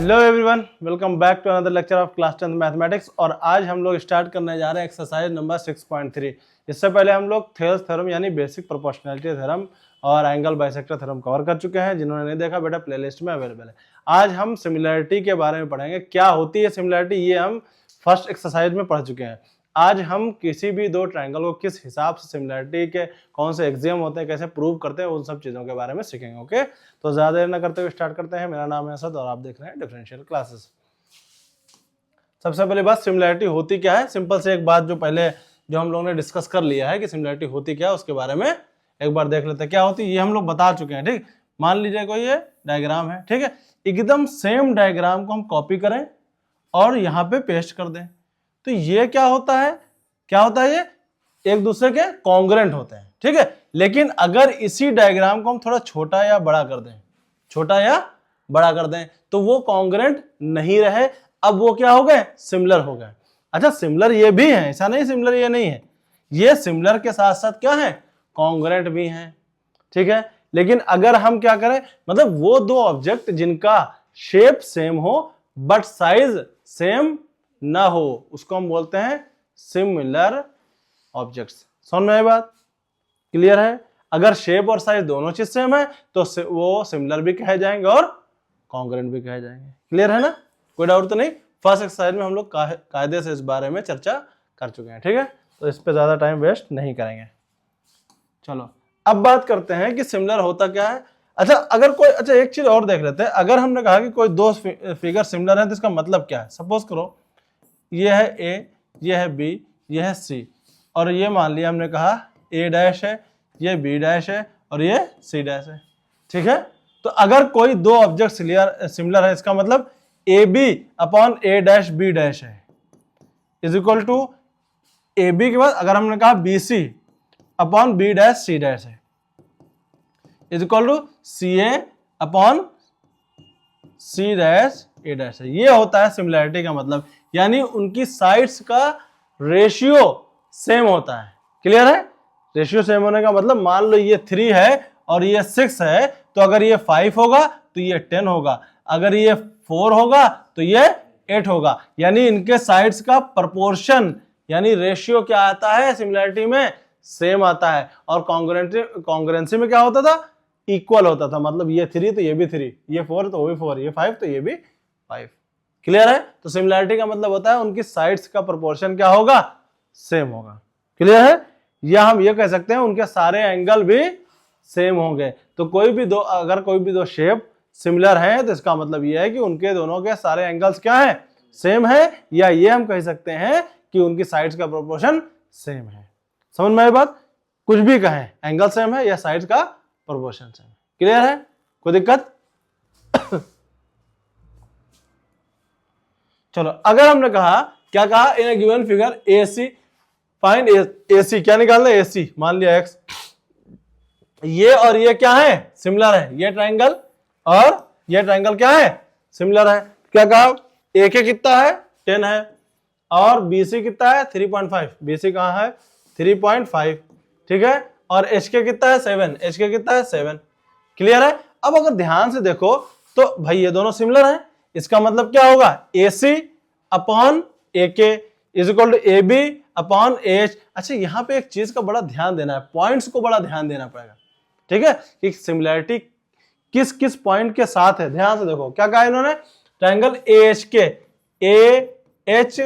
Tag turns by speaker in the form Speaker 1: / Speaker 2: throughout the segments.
Speaker 1: Hello everyone, welcome back to another lecture of class 10 mathematics. और आज हम लोग स्टार्ट करने जा रहे हैं एक्सरसाइज नंबर 6.3। इससे पहले हम लोग थेल्स थ्योरम यानी बेसिक प्रोपोर्शनैलिटी थ्योरम और एंगल बाइसेक्टर थ्योरम कवर कर चुके हैं। जिन्होंने नहीं देखा बेटा प्लेलिस्ट में अवेलेबल है। आज हम सिमिलैरिटी के बारे में पढ़ेंगे। क्या होती है सिमिलैरिटी, ये हम फर्स्ट एक्सरसाइज में पढ़ चुके हैं। आज हम किसी भी दो ट्रायंगल को किस हिसाब से सिमिलैरिटी के कौन से एग्जाम होते हैं, कैसे प्रूव करते हैं, उन सब चीजों के बारे में सीखेंगे। ओके, तो ज्यादा देर न करते हुए स्टार्ट करते हैं। मेरा नाम है असद और आप देख रहे हैं डिफरेंशियल क्लासेस। सबसे पहले बात, सिमिलैरिटी होती क्या है। सिंपल से एक बात जो पहले जो हम लोगों ने डिस्कस कर लिया है कि सिमिलैरिटी होती क्या है, उसके बारे में एक बार देख लेते हैं। क्या होती है ये हम लोग बता चुके हैं। ठीक, मान लीजिए कोई ये डायग्राम है, ठीक है, एकदम सेम डायग्राम को हम कॉपी करें और यहाँ पे पेस्ट कर दें, तो ये क्या होता है, ये एक दूसरे के कॉन्ग्रेंट होते हैं। ठीक है, लेकिन अगर इसी डायग्राम को हम थोड़ा छोटा या बड़ा कर दें, तो वो कॉन्ग्रेंट नहीं रहे, अब वो क्या हो गए, सिमिलर हो गए। अच्छा, सिमिलर ये भी है, ऐसा नहीं सिमिलर ये नहीं है, ये सिमिलर के साथ साथ क्या है, कॉन्ग्रेंट भी हैं। ठीक है, लेकिन अगर हम क्या करें, मतलब वो दो ऑब्जेक्ट जिनका शेप सेम हो बट साइज सेम ना हो, उसको हम बोलते हैं सिमिलर ऑब्जेक्ट्स। समझ में आई बात, क्लियर है। अगर शेप और साइज दोनों चीज सेम है तो वो सिमिलर भी कहे जाएंगे और कॉन्ग्रेंट भी कहे जाएंगे। क्लियर है ना, कोई डाउट तो नहीं। फर्स्ट एक्सरसाइज में हम लोग कायदे से इस बारे में चर्चा कर चुके हैं। ठीक है, तो इस पे ज्यादा टाइम वेस्ट नहीं करेंगे। चलो अब बात करते हैं कि सिमिलर होता क्या है। अच्छा, एक चीज और देख लेते हैं। अगर हमने कहा कि कोई दो फिगर सिमिलर है तो इसका मतलब क्या है। सपोज करो ये है ए, ये है बी, ये है सी, और ये मान लिया हमने कहा ए डैश है, ये बी डैश है और ये सी डैश है। ठीक है, तो अगर कोई दो ऑब्जेक्ट सिमिलर है, इसका मतलब A B upon A dash B dash है is equal to A B के बाद अगर हमने कहा B C upon B dash C dash है is equal to C A upon C dash A dash है। ये होता है सिमिलैरिटी का मतलब, यानी उनकी साइड्स का रेशियो सेम होता है। क्लियर है, रेशियो सेम होने का मतलब, मान लो ये 3 है और ये 6 है, तो अगर ये 5 होगा तो ये 10 होगा, अगर ये 4 होगा तो ये 8 होगा। यानी इनके साइड्स का प्रोपोर्शन यानी रेशियो क्या आता है सिमिलैरिटी में, सेम आता है। और कॉन्ग्रुएंसी में क्या होता था, इक्वल होता था। मतलब ये 3 तो ये भी 3, ये 4 तो वो भी 4, ये 5 तो ये भी 5। क्लियर है, तो सिमिलैरिटी का मतलब होता है उनकी साइड्स का प्रोपोर्शन क्या होगा, सेम होगा। क्लियर है, या हम ये कह सकते हैं उनके सारे एंगल भी सेम होंगे। तो अगर कोई भी दो शेप सिमिलर है तो इसका मतलब ये है कि उनके दोनों के सारे एंगल्स क्या है, सेम है, या ये हम कह सकते हैं कि उनकी साइड्स का प्रोपोर्शन सेम है। समझ में आई बात, कुछ भी कहें, एंगल सेम है या साइड्स का प्रोपोर्शन सेम है। क्लियर है, कोई दिक्कत। चलो, अगर हमने कहा, क्या कहा, in a given figure A C find A C, क्या निकालना है, ए सी मान लिया एक्स, ये और ये क्या है, सिमिलर है। ये ट्रायंगल और ये ट्रायंगल क्या है, सिमिलर है। क्या कहा, ए के कितना है, 10 है, और बी सी कितना है, 3.5। बी सी कहाँ है, 3.5। ठीक है, और एच के कितना है, 7। एच के कितना है, 7। क्लियर है। अब अगर ध्यान से देखो तो भाई ये दोनों सिमिलर हैं, इसका मतलब क्या होगा, ए C upon A K is equal to A B upon H. अच्छा, यहां पे एक चीज का बड़ा ध्यान देना है, पॉइंट्स को बड़ा ध्यान देना पड़ेगा। ठीक है, कि सिमिलैरिटी किस किस पॉइंट के साथ है। ध्यान से देखो क्या कहा इन्होंने, ट्रायंगल ए एच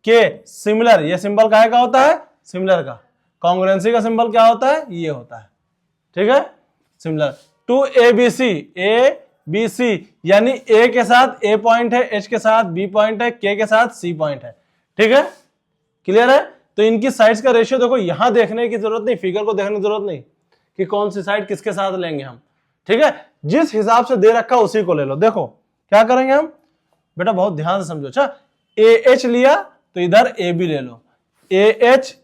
Speaker 1: के सिमिलर, ये सिंबल काहे का होता है, सिमिलर का। कॉन्ग्रुएंसी का सिंबल क्या होता है, ये होता है। ठीक है, similar to A B C, यानी ए के साथ ए पॉइंट है, एच के साथ बी पॉइंट है, के साथ सी पॉइंट है। ठीक है, क्लियर है। तो इनकी साइड्स का रेशियो देखो, यहां देखने की जरूरत नहीं, फिगर को देखने की जरूरत नहीं कि कौन सी साइड किसके साथ लेंगे हम। ठीक है, जिस हिसाब से दे रखा उसी को ले लो। देखो क्या करेंगे हम, बेटा बहुत ध्यान से समझो। अच्छा, ए एच लिया तो इधर ए बी ले लो, A H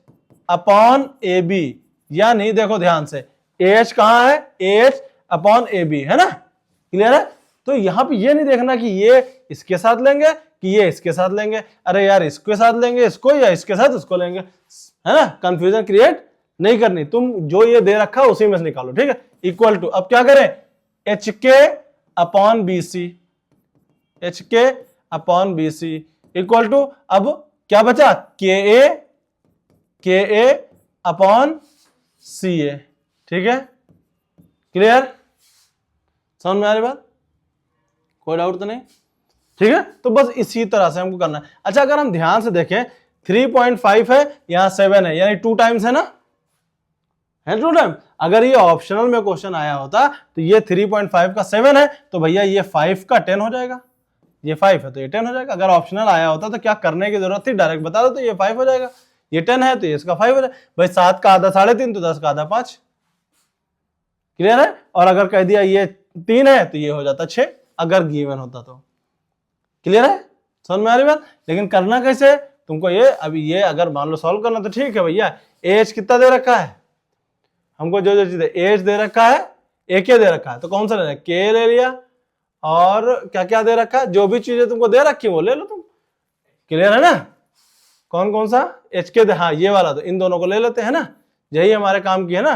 Speaker 1: upon A B, यानी देखो ध्यान से, ए एच कहां है, A H upon A B, है ना। क्लियर है, तो यहां पे ये नहीं देखना कि ये इसके साथ लेंगे कि ये इसके साथ लेंगे, अरे यार इसके साथ लेंगे इसको या इसके साथ उसको लेंगे, है ना। कंफ्यूजन क्रिएट नहीं करनी, तुम जो ये दे रखा उसी में से निकालो। ठीक है, इक्वल टू, अब क्या करें, H K upon B C H K upon B C equal to, अब क्या बचा, के ए अपॉन सी ए। ठीक है, क्लियर, समझ में आ रही बात, कोई डाउट तो नहीं। ठीक है, तो बस इसी तरह से हमको करना है। अच्छा, अगर हम ध्यान से देखें 3.5 है, यहां 7 है, यानी 2 टाइम्स है ना, है 2 टाइम। अगर ये ऑप्शनल में क्वेश्चन आया होता तो ये 3.5 का 7 है तो भैया ये 5 का 10 हो जाएगा, ये 5 है तो ये 10 हो जाएगा। अगर ऑप्शनल आया होता तो क्या करने की जरूरत थी, डायरेक्ट बता दो तो ये 5 हो जाएगा, ये 10 है तो ये इसका 5 हो जाएगा। भाई 7 का आधा 3.5 तो 10 का आधा 5, क्लियर है। और अगर कह दिया ये 3 है तो ये हो जाता 6, अगर गिवन होता तो, क्लियर है, समझ में आ रही बात। लेकिन करना कैसे है तुमको, ये अभी ये अगर मान लो सॉल्व करना तो ठीक है भैया, एज कितना दे रखा है हमको, जो जो चीजें एज दे रखा है, ए के दे रखा है, तो कौन सा लेना है, के ले लिया, और क्या क्या दे रखा है, जो भी चीजें तुमको दे रखी है वो ले लो तुम, क्लियर है ना। कौन कौन सा, एच के दे, हाँ ये वाला, तो इन दोनों को ले लेते हैं ना, यही हमारे काम की है ना,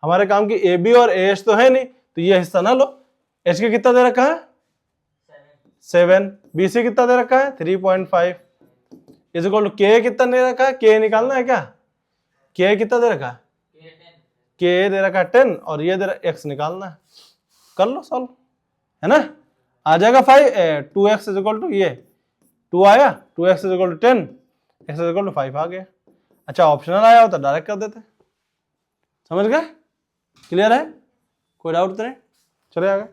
Speaker 1: हमारे काम की ए बी और एच तो है नहीं, तो ये हिस्सा ना लो। एच के कितना दे रखा है 7, बी सी कितना दे रखा है 3.5, इज इक्वल टू के कितना दे रखा है, के निकालना है क्या, के कितना दे रखा है, के दे रखा है 10, और ये दे रखा एक्स निकालना है, कर लो सॉल्व, है ना, आ जाएगा 2x इज इक्वल टू, ये 2 आया, 2x is equal to 10, x is equal to 5 आ गया। अच्छा, ऑप्शनल आया होता डायरेक्ट कर देते, समझ गए, क्लियर है, कोई डाउट तो नहीं, चले आगे।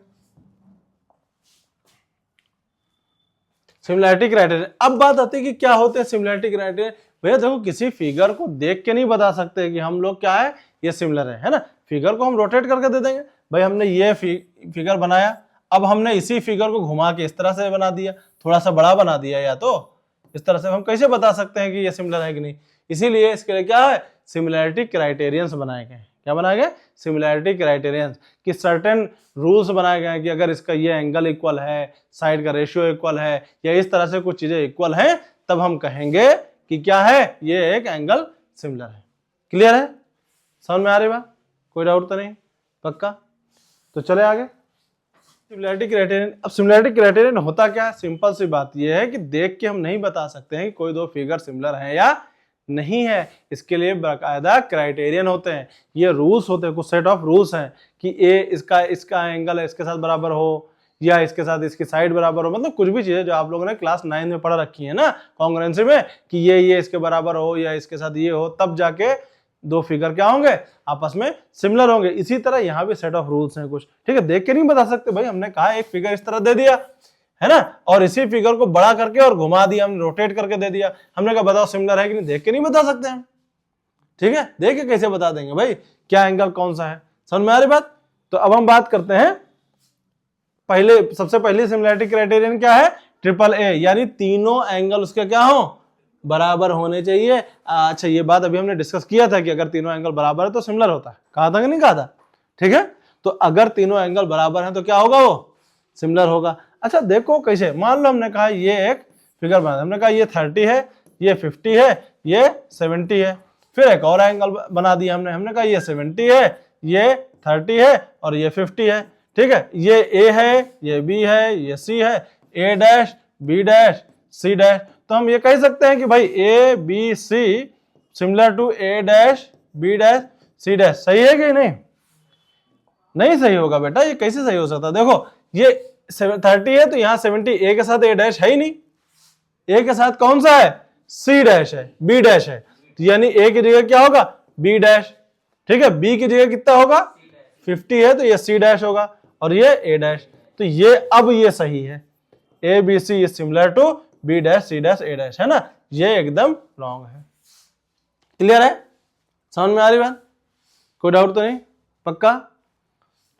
Speaker 1: सिमिलैरिटी क्राइटेरिया, अब बात आती है कि क्या होते हैं सिमिलैरिटी क्राइटेरिया। भैया देखो, किसी फिगर को देख के नहीं बता सकते कि हम लोग क्या है, ये सिमिलर है ना, फिगर को हम रोटेट करके दे देंगे। भाई हमने ये फिगर बनाया, अब हमने इसी फिगर को घुमा के इस तरह से बना दिया, थोड़ा सा बड़ा बना दिया, या तो इस तरह से हम कैसे बता सकते हैं कि ये सिमिलर है कि नहीं। इसीलिए इसके लिए क्या है, सिमिलैरिटी क्राइटेरियंस बनाए गए। क्या बनाए गए, सिमिलैरिटी क्राइटेरियंस, कि सर्टेन रूल्स बनाए गए हैं कि अगर इसका ये एंगल इक्वल है, साइड का रेशियो इक्वल है, या इस तरह से कुछ चीजें इक्वल हैं, तब हम कहेंगे कि क्या है, ये एक एंगल सिमिलर है। क्लियर है, समझ में आ रही बात, कोई डाउट तो नहीं, पक्का। तो चले आगे, सिमिलैरिटी क्राइटेरियन। अब सिमिलैरिटी क्राइटेरियन होता क्या है, सिंपल सी बात ये है कि देख के हम नहीं बता सकते हैं कि कोई दो फिगर सिमिलर है या नहीं है। इसके लिए बाकायदा क्राइटेरियन होते हैं, ये रूल्स होते हैं, कुछ सेट ऑफ रूल्स हैं कि ए इसका एंगल है इसके साथ बराबर हो, या इसके साथ इसकी साइड बराबर हो, मतलब कुछ भी चीजें जो आप लोगों ने क्लास 9 में पढ़ रखी है ना कॉन्ग्रुएंसी में, कि ये इसके बराबर हो या इसके साथ ये हो, तब जाके दो फिगर क्या होंगे, आपस में सिमिलर होंगे। इसी तरह यहाँ भी सेट ऑफ रूल्स हैं कुछ, ठीक है, देख के नहीं बता सकते। भाई हमने कहा एक फिगर इस तरह दे दिया है ना, और इसी फिगर को बड़ा करके और घुमा दिया, हमने रोटेट करके दे दिया, हमने कहा बताओ सिमिलर है कि नहीं, देख के नहीं बता सकते हम, ठीक है, देख के कैसे बता देंगे भाई क्या एंगल कौन सा है, समझ में आ रही बात। तो अब हम बात करते हैं पहले, सबसे पहली सिमिलैरिटी क्राइटेरियन क्या है, ट्रिपल ए, यानी तीनों एंगल उसके क्या हो, बराबर होने चाहिए। अच्छा, ये बात अभी हमने डिस्कस किया था कि अगर तीनों एंगल बराबर है तो सिमिलर होता है, कहा था कि नहीं कहा था, ठीक है। तो अगर तीनों एंगल बराबर हैं तो क्या होगा, वो सिमिलर होगा। अच्छा देखो कैसे, मान लो हमने कहा ये एक फिगर बना, हमने कहा ये 30 है, ये 50 है, ये 70 है, फिर एक और एंगल बना दिया हमने कहा ये 70 है, ये 30 है और ये 50 है, ठीक है। ये ए है, ये बी है, ये सी है, A dash B dash C dash. तो हम ये कह सकते हैं कि भाई A B C similar to A dash B dash C dash, सही है कि नहीं, नहीं सही होगा बेटा, ये कैसे सही हो सकता है। देखो ये 30 है तो यहाँ 70, ए के साथ ए डैश है ही नहीं, ए के साथ कौन सा है, सी डैश है, बी डैश है, तो यानी ए की जगह क्या होगा, बी डैश, ठीक है। बी की जगह कितना होगा, 50 है तो ये सी डैश होगा और ये ए डैश, तो ये अब ये सही है, A B C is similar to B dash C dash A dash, है ना, ये एकदम रॉन्ग है। क्लियर है, समझ में आ रही बात, कोई डाउट तो नहीं, पक्का।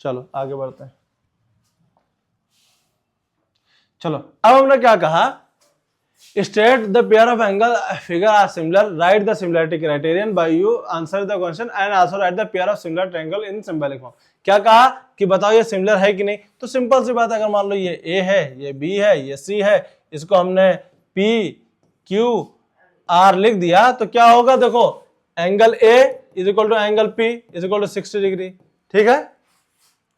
Speaker 1: चलो आगे बढ़ते हैं। चलो अब हमने क्या कहा, state the pair of angle figure are similar, write the similarity criterion by you, answer the question and also write the pair of similar triangle in symbolic form. क्या कहा कि बताओ ये सिमिलर है कि नहीं, तो सिंपल सी बात है, अगर मान लो ये ए है, ये बी है, ये सी है, इसको हमने पी क्यू आर लिख दिया, तो क्या होगा, देखो angle A is equal to angle P is equal to 60 degree, ठीक है,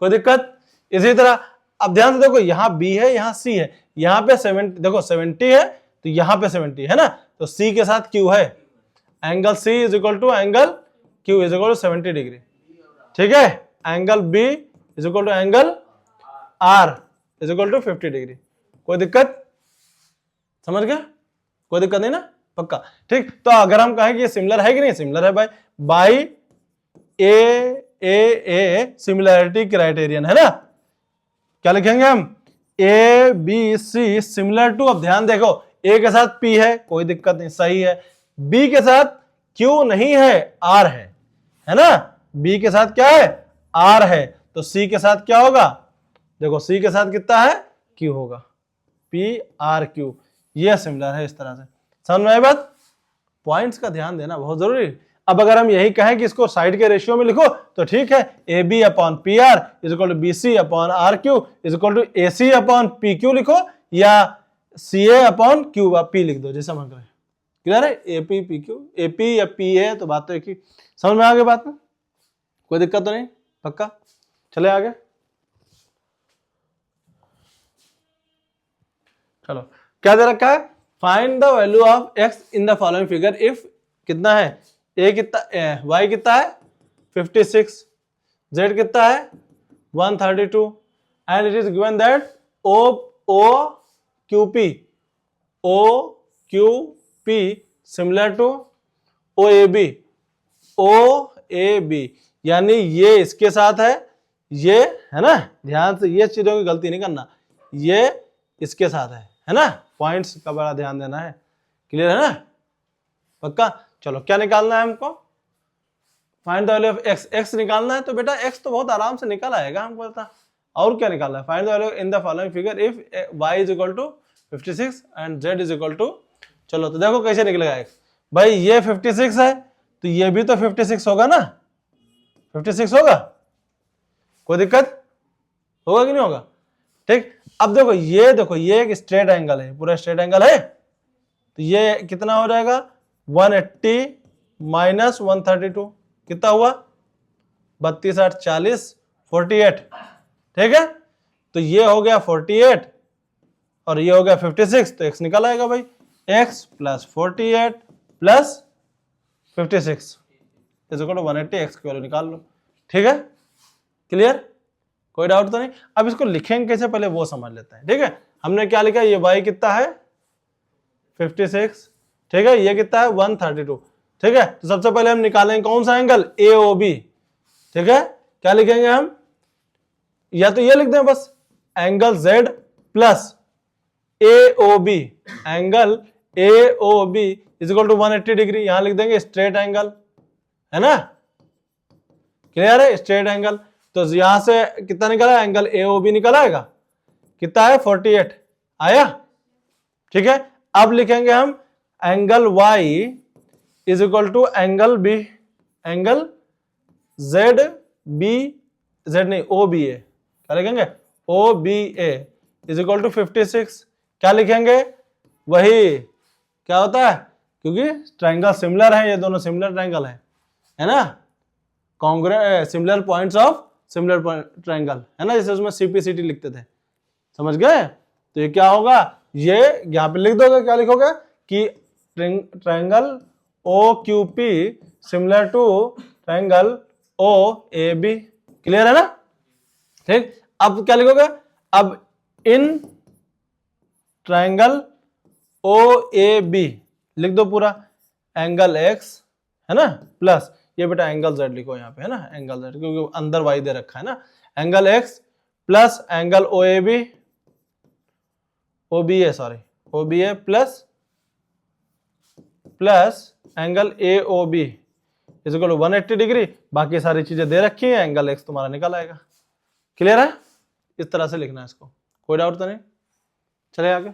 Speaker 1: कोई दिक्कत। इसी तरह अब ध्यान से देखो, यहाँ B है, यहाँ C है, यहाँ पे 70, देखो 70 है तो यहाँ पे 70 है ना, तो C के साथ Q है, angle C is equal to angle Q is equal to 70 degree. ठीक है, angle B is equal to angle R is equal to 50 degree. कोई दिक्कत, समझ गया? कोई दिक्कत नहीं ना, पक्का? ठीक, तो अगर हम कहें कि ये सिमिलर है कि नहीं, सिमिलर है भाई, बाई ए सिमिलरिटी क्राइटेरियन, है ना? क्या लिखेंगे हम? A B C similar to, अब ध्यान देखो, ए के साथ पी है, कोई दिक्कत नहीं, सही है। बी के साथ क्यू नहीं है, आर है ना? बी के साथ क्या है? आर है, तो सी के साथ क्या होगा? देखो सी के साथ कितना है? क्यू होगा, पी आर क्यू, ये सिमिलर है। इस तरह से समझ में आई बात? पॉइंट्स का ध्यान देना बहुत जरूरी है। अब अगर हम यही कहें कि इसको साइड के रेशियो में लिखो तो ठीक है, A B upon P R is equal to B C upon R Q is equal to A C upon P Q लिखो, या C A upon Q P लिख दो, जैसा मन करे। क्लियर है? A P P Q, A P या P A, तो बात तो एक ही। समझ में आ गई बात में? कोई दिक्कत तो नहीं, पक्का? चले आगे, चलो क्या दे रखा है? Find the value of x in the following figure if, कितना है? ए कितना, वाई कितना है? 56, जेड कितना है? 132, and it is given that O Q P similar to O A B, यानी ये इसके साथ है, ये है ना, ध्यान से ये चीजों की गलती नहीं करना, ये इसके साथ है ना? पॉइंट्स का बड़ा ध्यान देना है। क्लियर है ना, पक्का? चलो क्या निकालना है हमको? Find the value of x, x निकालना है, तो बेटा एक्स तो बहुत आराम से निकल आएगा हमको पता। और क्या निकालना है? Find the value in the following figure if y is equal to 56 and z is equal to, चलो तो देखो कैसे निकलेगा एक्स। भाई ये 56 है तो ये भी तो 56 होगा ना, 56 होगा, कोई दिक्कत होगा कि नहीं होगा? ठीक, अब देखो ये एक स्ट्रेट एंगल है, पूरा स्ट्रेट एंगल है, तो ये कितना हो जाएगा? 180 माइनस 132 कितना हुआ? 32 8 40 48, ठीक है? तो ये हो गया 48 और ये हो गया 56, तो x निकल आएगा भाई, x plus 48 plus 56 is equal to 180, x की वैल्यू निकाल लो। ठीक है, क्लियर? कोई डाउट तो नहीं? अब इसको लिखेंगे कैसे, पहले वो समझ लेते हैं। ठीक है, हमने क्या लिखा? ये y कितना है? 56, ठीक है, ये कितना है? 132, ठीक है? तो सबसे पहले हम निकालेंगे कौन सा एंगल? AOB, ठीक है? क्या लिखेंगे हम? या तो ये लिख दें बस, angle Z plus AOB, angle AOB is equal to 180 degree, यहां लिख देंगे स्ट्रेट एंगल, है ना? क्लियर है? स्ट्रेट एंगल, तो यहां से कितना निकला? एंगल AOB निकल आएगा, कितना है? 48 आया, ठीक है? अब लिखेंगे हम angle Y is equal to angle B, angle Z नहीं OBA, क्या लिखेंगे? OBA इज इक्वल टू 56, क्या लिखेंगे? वही क्या होता है, क्योंकि ट्रायंगल सिमिलर है, ये दोनों सिमिलर ट्रायंगल है ना? Congruent similar points of similar triangle, है ना? जैसे उसमें CPCT लिखते थे, समझ गए? तो ये क्या होगा? ये यहां पे लिख दोगे, क्या लिखोगे? कि triangle OQP similar to triangle OAB। Clear है ना? ठीक, अब क्या लिखोगे? अब इन ट्रायंगल OAB लिख दो पूरा, एंगल X, है ना, प्लस ये बेटा एंगल Z लिखो यहाँ पे, है ना? एंगल Z, क्योंकि अंदर Y दे रखा है ना, angle X plus angle OBA plus angle AOB is equal to 180 degree, बाकी सारी चीजें दे रखी है, एंगल X तुम्हारा निकल आएगा। क्लियर है? इस तरह से लिखना है इसको, कोई डाउट तो नहीं? चले आगे,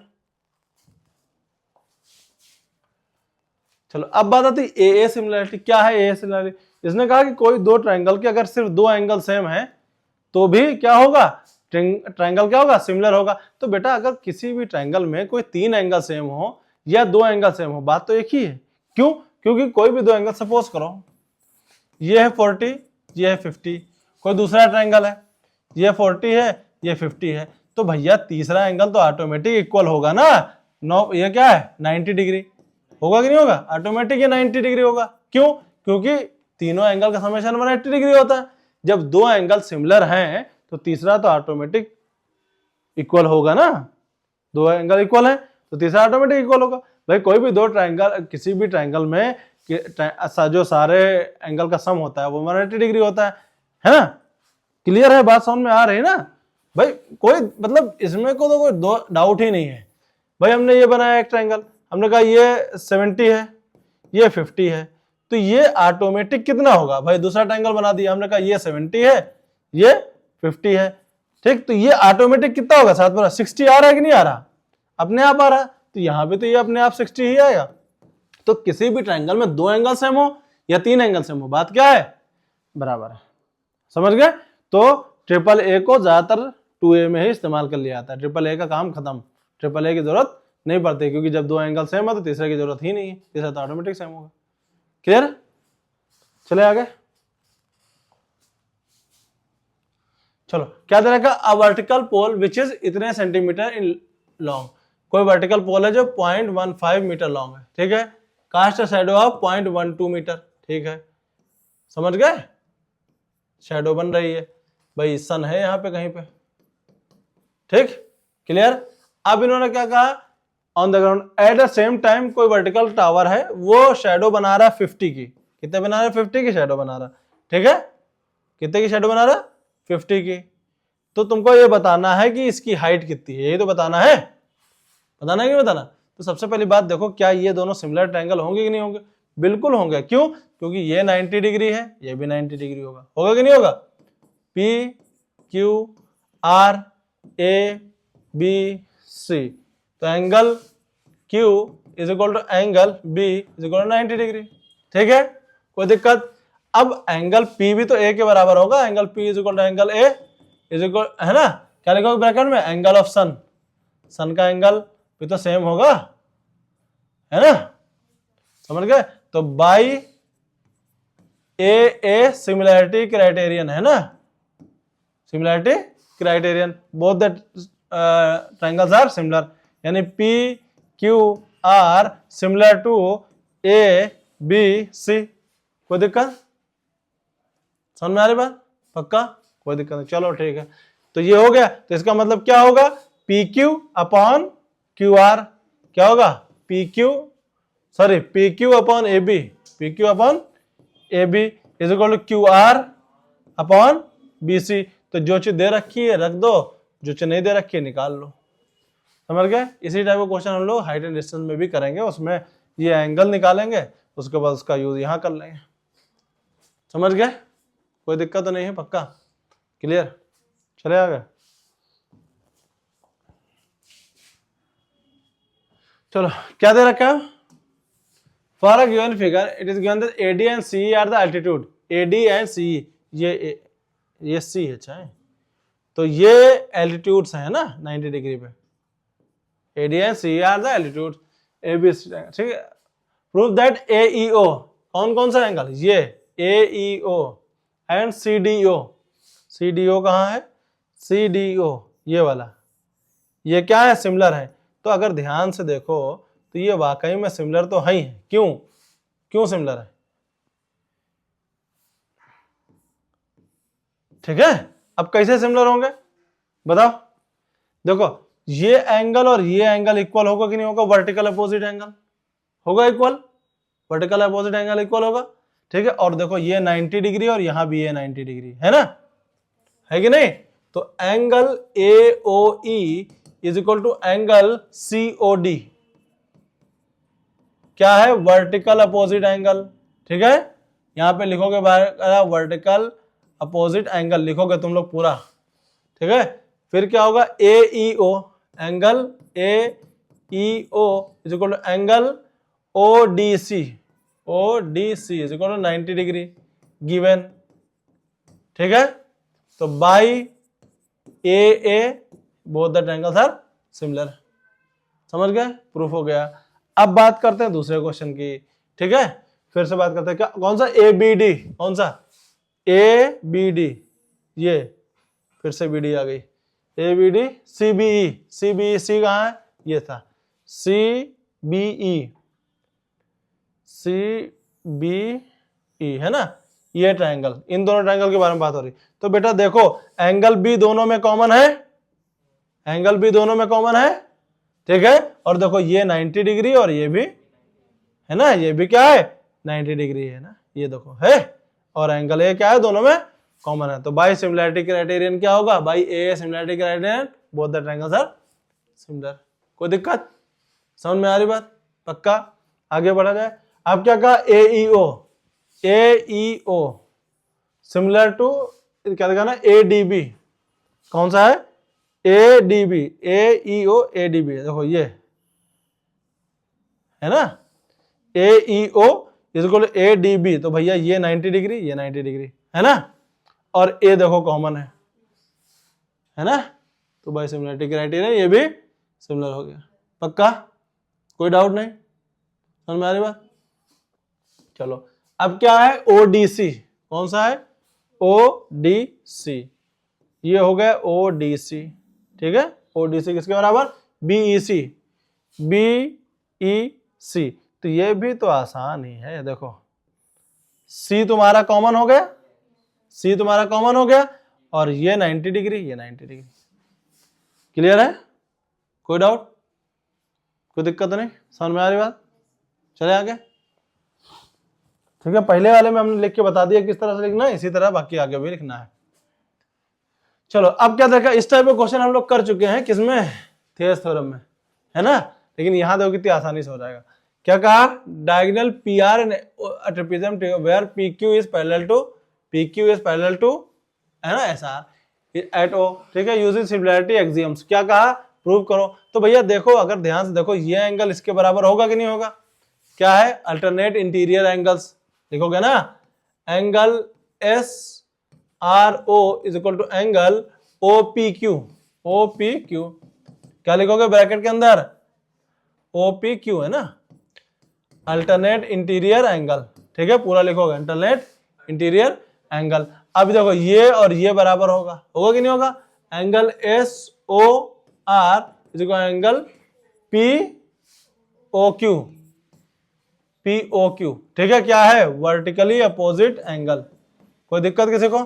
Speaker 1: चलो अब बात आती है AA सिमिलरिटी। क्या है AA सिमिलरिटी? इसने कहा कि कोई दो ट्रायंगल के अगर सिर्फ दो एंगल सेम है तो भी क्या होगा? ट्रायंगल क्या होगा? सिमिलर होगा। तो बेटा अगर किसी भी ट्रायंगल में कोई तीन एंगल सेम हो या दो एंगल सेम हो, बात तो एक ही है। क्यों? क्योंकि कोई भी दो एंगल, सपोज करो ये है 40, ये है 50, कोई दूसरा ट्रायंगल है, ये 40 है, ये 50 है। तो भैया तीसरा एंगल तो ऑटोमेटिक इक्वल होगा ना। ये क्या है 90 डिग्री होगा कि नहीं होगा, ऑटोमेटिक ये 90 डिग्री होगा। क्यों? क्योंकि तीनों एंगल का समेशन 180 डिग्री होता है। जब दो एंगल सिमिलर हैं तो तीसरा तो ऑटोमेटिक इक्वल होगा ना, दो एंगल इक्वल है तो तीसरा ऑटोमेटिक इक्वल होगा। भाई कोई भी दो ट्रायंगल, किसी भी ट्रायंगल में जो सारे एंगल का सम होता है वो 180 डिग्री होता है ना। क्लियर है बात, समझ में आ रही है ना भाई? कोई मतलब इसमें को तो कोई दो डाउट ही नहीं है। भाई हमने ये बनाया एक ट्रायंगल, हमने कहा ये 70 है, ये 50 है, तो ये ऑटोमेटिक कितना होगा? भाई दूसरा ट्रायंगल बना दिया, हमने कहा ये 70 है, ये 50 है, ठीक, तो ये ऑटोमेटिक कितना होगा? साथ में 60 आ रहा है कि नहीं आ रहा? अपने आप आ रहा है। तो यहां पे तो ये अपने आप 60 ही आएगा। तो किसी भी ट्रायंगल में दो एंगल सेम हो या तीन एंगल सेम हो, बात क्या है? बराबर है। समझ गए? तो ट्रिपल ए को ज्यादातर 2A में ही इस्तेमाल कर लिया जाता है। ट्रिपल ए का काम खत्म, ट्रिपल ए की जरूरत नहीं पड़ती, क्योंकि जब दो एंगल सेम है तो तीसरे की जरूरत ही नहीं है, तीसरा तो ऑटोमेटिक सेम होगा। क्लियर? चले आगे। चलो क्या दे रखा? A vertical pole which is इतने सेंटीमीटर इन लॉन्ग। कोई वर्टिकल पोल है जो 0.15 मीटर लॉन्ग है, ठीक है। कास्ट शैडो ऑफ 0.12 मीटर, ठीक है। समझ गए? शैडो बन रही है भाई, सन है यहां पे कहीं पे, ठीक। क्लियर? अब इन्होंने क्या कहा? On the ground at the same time कोई वर्टिकल टावर है, वो शैडो बना रहा है 50 की। कितने बना रहा है? 50 की शैडो बना रहा, ठीक है। कितने की शैडो बना रहा? 50 की। तो तुमको ये बताना है कि इसकी हाइट कितनी है, यही तो बताना है। बताना है कि बताना? तो सबसे पहली बात देखो, क्या ये दोनों सिमिलर ट्रायंगल होंगे कि नहीं होंगे? बिल्कुल होंगे। क्यों? क्योंकि ये 90 डिग्री है, ये भी 90 डिग्री होगा। होगा कि नहीं होगा? P Q R A B C, तो angle Q is equal to angle B is equal to 90 degree, ठीक है। कोई दिक्कत? अब एंगल P भी तो A के बराबर होगा। Angle P is equal to angle A is equal, है ना। क्या लिखोगे ब्रैकेट में? एंगल ऑफ सन, सन का एंगल भी तो सेम होगा, है ना। समझ गए? तो बाई ए सिमिलैरिटी क्राइटेरियन, है ना, similarity criterion, both the triangles are similar, यानी P Q R similar to A B C। कोई दिक्कत? समझ में आ रही बात? पक्का? कोई दिक्कत नहीं। चलो ठीक है, तो ये हो गया। तो इसका मतलब क्या होगा? PQ अपॉन QR क्या होगा? PQ upon AB, PQ upon AB is equal to QR upon BC। तो जो चीज दे रखी है रख दो, जो चीज नहीं दे रखी है निकाल लो। समझ गए? इसी टाइप का क्वेश्चन हम लोग हाइट एंड डिस्टेंस में भी करेंगे, उसमें ये एंगल निकालेंगे, उसके बाद उसका यूज यहां कर लेंगे। समझ गए? कोई दिक्कत तो नहीं है? पक्का? क्लियर? चले आगे। चलो क्या दे रखा है? For a given figure it is given that AD and CE are the altitude. AD and CE, ये C है चाहे, तो ये एल्टीट्यूड्स हैं ना 90 डिग्री पे। AD and CE are the altitude ABC, ठीक है। प्रूव दैट AEO, कौन कौन सा एंगल? ये AEO एंड CDO कहाँ है? CDO ये वाला, ये क्या है? सिमिलर है। तो अगर ध्यान से देखो तो ये वाकई में सिमिलर तो है ही है। क्यों सिमिलर है? ठीक है। अब कैसे सिमिलर होंगे बताओ? देखो ये एंगल और ये एंगल इक्वल होगा कि नहीं होगा? वर्टिकल अपोजिट एंगल होगा equal, vertical opposite angle equal होगा, ठीक है। और देखो ये 90 डिग्री और यहां भी ये 90 डिग्री है ना, है कि नहीं? तो angle AOE is equal to angle COD क्या है? वर्टिकल अपोजिट एंगल, ठीक है। यहां पे लिखोगे वर्टिकल अपोजिट एंगल लिखोगे तुम लोग पूरा, ठीक है। फिर क्या होगा? AEO, angle AEO is equal to angle ODC is equal to 90 degree given, ठीक है। तो by AA both the triangles are similar. समझ गए? प्रूफ हो गया। अब बात करते हैं दूसरे क्वेश्चन की, ठीक है। फिर से बात करते हैं, क्या कौन सा? ABD, कौन सा? ABD, ये फिर से BD आ गई। A B D, C B E, C B E, C कहाँ है, ये था, सी बी ई, सी बी ई है ना, ये ट्रायंगल, इन दोनों ट्रायंगल के बारे में बात हो रही। तो बेटा देखो एंगल बी दोनों में कॉमन है, एंगल बी दोनों में कॉमन है, ठीक है। और देखो ये 90 डिग्री और ये भी है ना, ये भी क्या है 90 डिग्री है ना, ये देखो है, और एंगल ए क्या है, दोनों में कॉमन है। तो बाय सिमिलैरिटी क्राइटेरियन क्या होगा, by A similarity criterion both the triangles are similar. कोई दिक्कत, समझ में आ रही बात, पक्का। आगे बढ़ा जाए। अब क्या कहा, एईओ, एईओ सिमिलर टू क्या देखा ना, एडीबी, कौन सा है, एडीबी, एईओ एडीबी, देखो ये है ना, AEO is equal to ADB, तो भैया ये 90 डिग्री, ये 90 डिग्री है ना, और ए देखो कॉमन है ना, तो बाय सिमिलरिटी क्राइटेरियन ये भी सिमिलर हो गया, पक्का, कोई डाउट नहीं, समझ में आ रही बात। चलो अब क्या है, ओडीसी, कौन सा है, ओडीसी, ये हो गया ओडीसी, ठीक है। ओडीसी किसके बराबर, बीईसी, बीईसी, तो ये भी तो आसान ही है, देखो सी तुम्हारा कॉमन हो गया, सी तुम्हारा कॉमन हो गया, और ये 90 डिग्री, ये 90 डिग्री, क्लियर है, कोई डाउट, कोई दिक्कत नहीं, समझ में आ रही बात। चले आगे, ठीक है। पहले वाले में हमने लिख के बता दिया किस तरह से लिखना है, इसी तरह बाकी आगे भी लिखना है। चलो अब क्या देखा, इस टाइप का क्वेश्चन हम लोग कर चुके हैं, किसमें, थियरस थ्योरम में, है ना, लेकिन यहां देखो कितनी आसानी से हो जाएगा। क्या कहा, diagonal P R trapezium where P Q is parallel to है ना एस आर एट ओ, ठीक है, यूजिंग सिमिलैरिटी एक्सियम्स, क्या कहा, प्रूव करो। तो भैया देखो, अगर ध्यान से देखो, ये एंगल इसके बराबर होगा कि नहीं होगा, क्या है, अल्टरनेट इंटीरियर एंगल्स, लिखोगे ना, angle S R O is equal to angle O P Q, O P Q, क्या लिखोगे ब्रैकेट के अंदर, ओ पी क्यू है ना, अल्टरनेट इंटीरियर एंगल, ठीक है, पूरा लिखोगे अल्टरनेट इंटीरियर एंगल। अब देखो ये और ये बराबर होगा, होगा कि नहीं होगा, angle S O R is equal angle P O Q, P O Q, ठीक है, क्या है, वर्टिकली अपोजिट एंगल। कोई दिक्कत किसी को,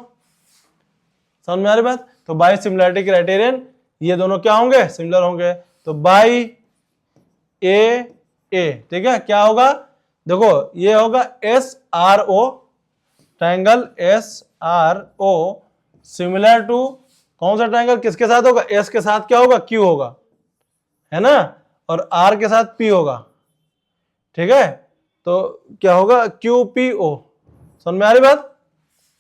Speaker 1: समझ में आ रही बात। तो बाय सिमिलरिटी क्राइटेरियन ये दोनों क्या होंगे, सिमिलर होंगे, तो बाय ए, ठीक है, क्या होगा, देखो ये होगा S R O, triangle S R O similar to कौन सा ट्रायंगल, किसके साथ होगा, एस के साथ क्या होगा, क्यू होगा, है ना, और आर के साथ पी होगा, ठीक है, तो क्या होगा, क्यू पी ओ, समझ में आ रही बात,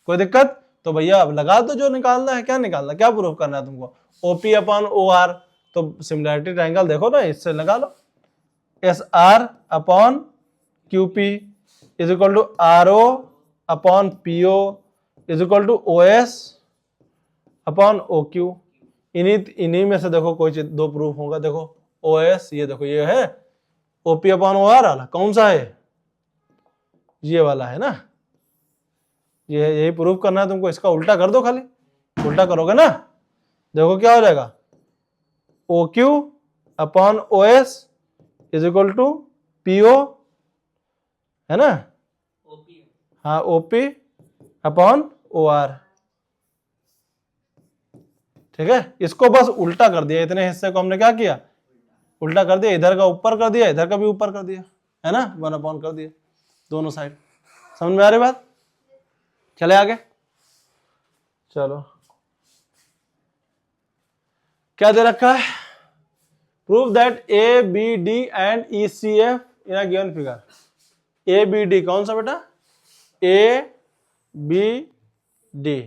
Speaker 1: कोई दिक्कत। तो भैया अब लगा दो, जो निकालना है, क्या निकालना, क्या प्रूफ करना है तुमको, ओपी अपॉन ओ आर, तो सिमिलरिटी ट्रायंगल देखो ना, इससे लगा लो, S R upon Q P is equal to R O upon P O is equal to O S upon O Q, इन्हीं में से देखो कोई चीज, दो प्रूफ होगा, देखो ओ एस, ये देखो ये है, ओपी अपॉन ओ आर वाला कौन सा है, ये वाला है ना, ये यही प्रूफ करना है तुमको, इसका उल्टा कर दो, खाली उल्टा करोगे ना, देखो क्या हो जाएगा, O Q upon O S is equal to P O, है ना, हाँ ओपी अपॉन ओ आर, ठीक है, इसको बस उल्टा कर दिया, इतने हिस्से को हमने क्या किया, उल्टा कर दिया, इधर का ऊपर कर दिया, इधर का भी ऊपर कर दिया, है ना, 1 अपॉन कर दिया दोनों साइड, समझ में आ रही बात। चले आगे, चलो क्या दे रखा है, prove that A B D and E C F in a given figure, A B D कौन सा बेटा, ए बी डी,